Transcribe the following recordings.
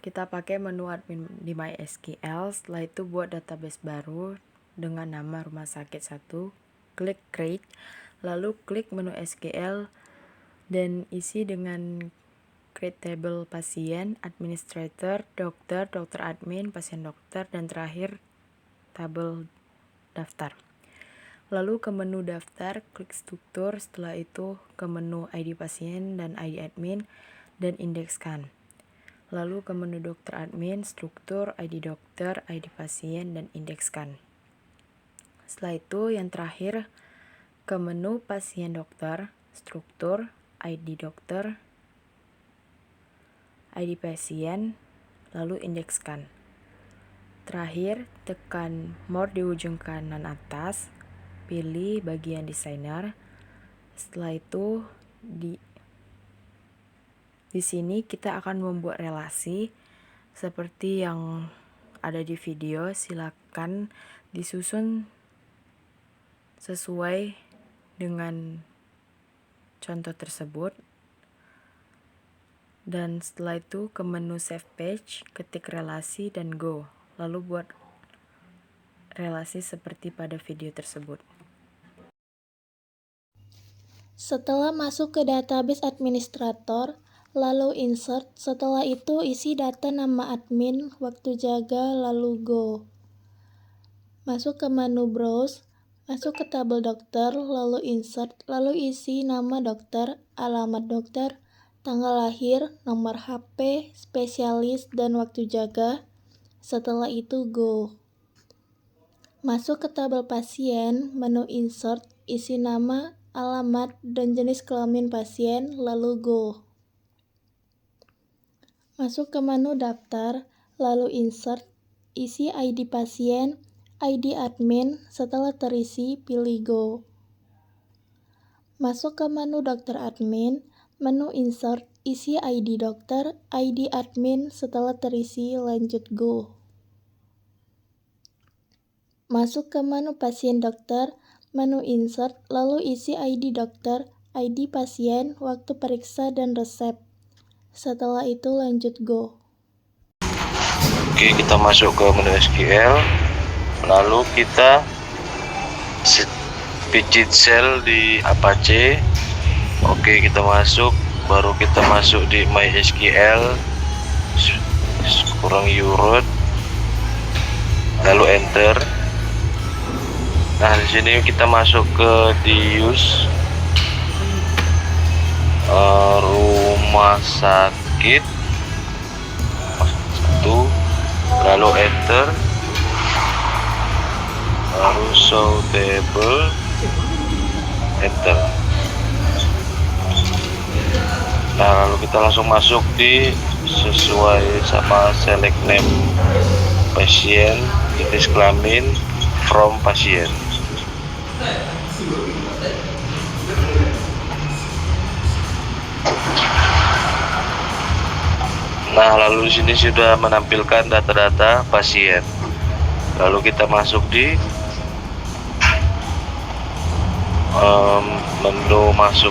kita pakai menu admin di MySQL. Setelah itu buat database baru dengan nama rumah sakit 1, klik create, lalu klik menu SQL dan isi dengan create table pasien, administrator, dokter, dokter admin, pasien dokter, dan terakhir tabel daftar. Lalu ke menu daftar, klik struktur, setelah itu ke menu ID pasien dan ID admin, dan indekskan. Lalu ke menu dokter admin, struktur, ID dokter, ID pasien, dan indekskan. Setelah itu yang terakhir ke menu pasien dokter, struktur, ID dokter, ID pasien, lalu indekskan. Terakhir, tekan more di ujung kanan atas, pilih bagian desainer. Setelah itu di sini kita akan membuat relasi seperti yang ada di video. Silakan disusun sesuai dengan contoh tersebut. Dan setelah itu ke menu save page, ketik relasi dan go. Lalu buat relasi seperti pada video tersebut. Setelah masuk ke database administrator, lalu insert, setelah itu isi data nama admin, waktu jaga, lalu go. Masuk ke menu browse, masuk ke tabel dokter, lalu insert, lalu isi nama dokter, alamat dokter, tanggal lahir, nomor HP, spesialis, dan waktu jaga. Setelah itu go. Masuk ke tabel pasien, menu insert, isi nama, alamat, dan jenis kelamin pasien, lalu go. Masuk ke menu daftar, lalu insert, isi ID pasien, ID admin, setelah terisi, pilih go. Masuk ke menu dokter admin, menu insert, isi ID dokter, ID admin, setelah terisi, lanjut go. Masuk ke menu pasien dokter, menu insert, lalu isi ID dokter, ID pasien, waktu periksa, dan resep. Setelah itu lanjut go. Oke, kita masuk ke menu SQL, lalu kita pijit sel di Apache. Oke, kita masuk, baru kita masuk di MySQL, kurang urut, lalu enter. Nah, di sini kita masuk ke use rumah sakit 1, lalu enter, lalu show table, enter. Nah, lalu kita langsung masuk di sesuai sama select name pasien, jenis kelamin, from pasien. Nah, lalu di sini sudah menampilkan data-data pasien. Lalu kita masuk di menu masuk.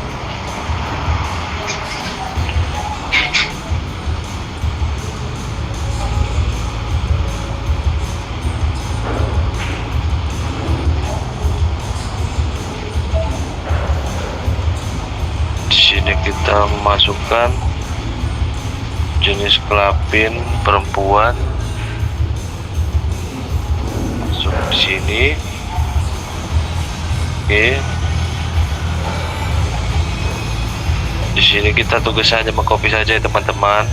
Di sini kita memasukkan jenis kelamin perempuan, masuk di sini. Oke, di sini kita tugas hanya mengcopy saja ya teman-teman.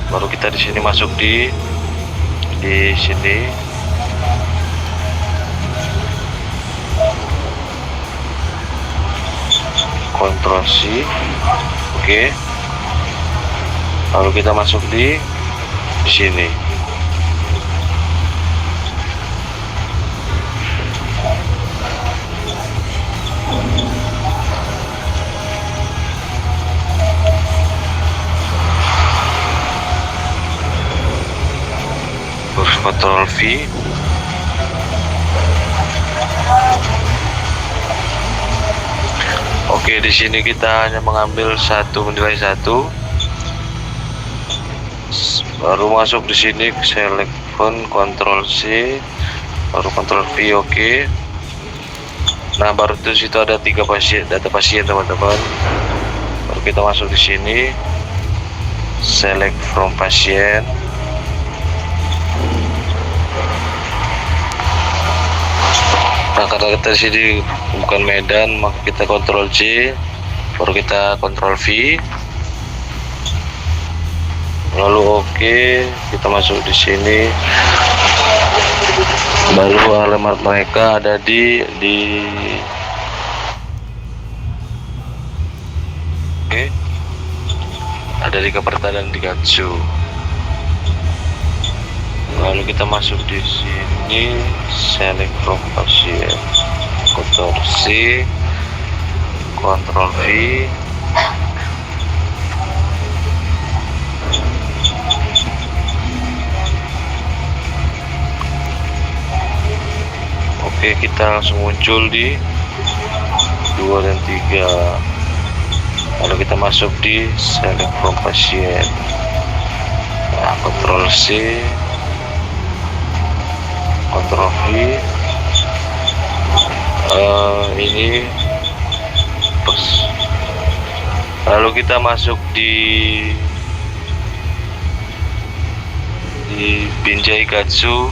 Baru kita di sini masuk di sini. Ctrl C. Oke. Lalu kita masuk di sini. Terus Ctrl V. Oke, di sini kita hanya mengambil nilai 1. Baru masuk di sini select phone, Ctrl C, baru Ctrl V, oke. Nah, baru di situ ada 3 pasien, data pasien teman-teman. Baru kita masuk di sini, select from pasien. Nah, karena kita di sini bukan Medan, maka kita Ctrl C, baru kita Ctrl V, lalu oke, kita masuk di sini. Baru alamat mereka ada di oke, ada di Gaperta dan di Gatsu. Lalu kita masuk di sini, select from pasien, Ctrl C, Ctrl V, oke, kita langsung muncul di 2 dan 3. Lalu kita masuk di select from pasien. Nah, Ctrl C, Ctrl V, ini pas. Lalu kita masuk di Binjai Gatsu,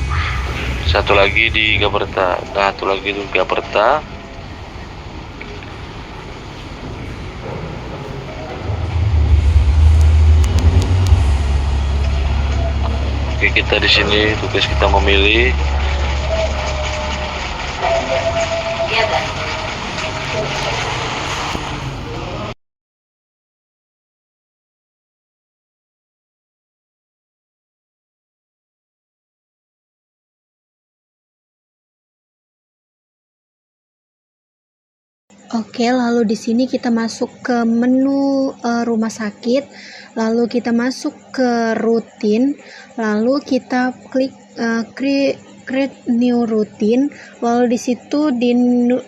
satu lagi di Gaperta, nah satu lagi di Gaperta. Oke, kita di sini tugas kita memilih. Oke, lalu di sini kita masuk ke menu rumah sakit, lalu kita masuk ke rutin, lalu kita klik create new routine, lalu di situ di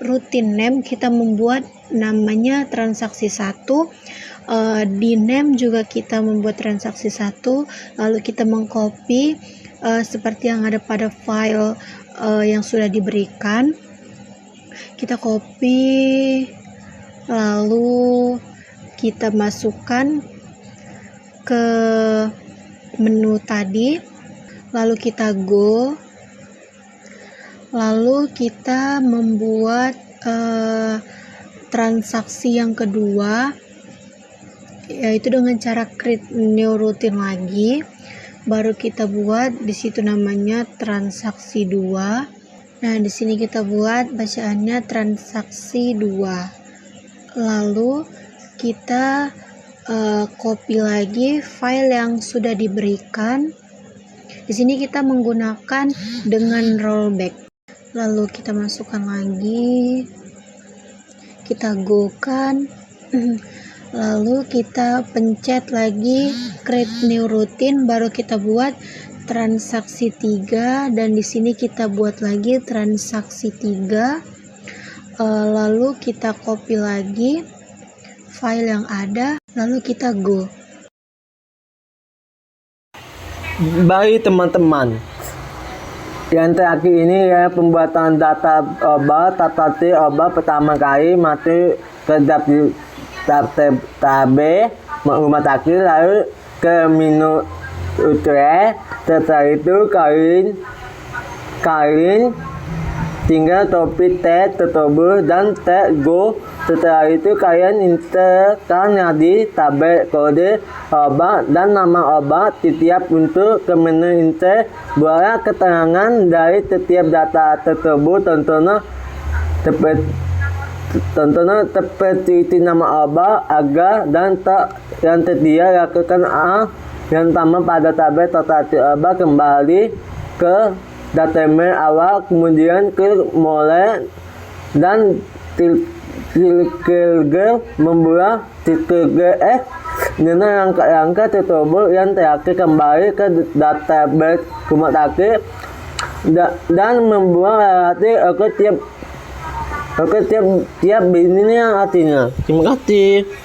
routine name kita membuat namanya transaksi 1. Di name juga kita membuat transaksi 1, lalu kita mengcopy seperti yang ada pada file yang sudah diberikan. Kita copy, lalu kita masukkan ke menu tadi, lalu kita go, lalu kita membuat transaksi yang kedua, yaitu dengan cara create new routine lagi. Baru kita buat di situ namanya transaksi 2. Nah, di sini kita buat bacaannya transaksi 2. Lalu kita copy lagi file yang sudah diberikan. Di sini kita menggunakan dengan rollback. Lalu kita masukkan lagi. Kita go-kan. Lalu kita pencet lagi create new routine, baru kita buat transaksi 3, dan di sini kita buat lagi transaksi 3. Lalu kita copy lagi file yang ada, lalu kita go. Bagi teman-teman, yang terakhir ini ya pembuatan data obat pertama kali masuk ke tab rumah sakit, lalu ke menu utre. Setelah itu kalian tinggal topik tes tersebut dan tes go. Setelah itu kalian enterkan di tabel kode obat dan nama obat setiap untuk ke menu enter. Buatlah keterangan dari setiap data tersebut, tentunya seperti nama obat, agar dan tak yang tersedia lakukan yang sama pada tabel transaksi obat, kembali ke database awal, kemudian klik mulai dan trigger membuat trigger dengan rangka tersebut yang terakhir kembali ke database rumah sakit dan membuat relatif tiap ini artinya. Terima kasih.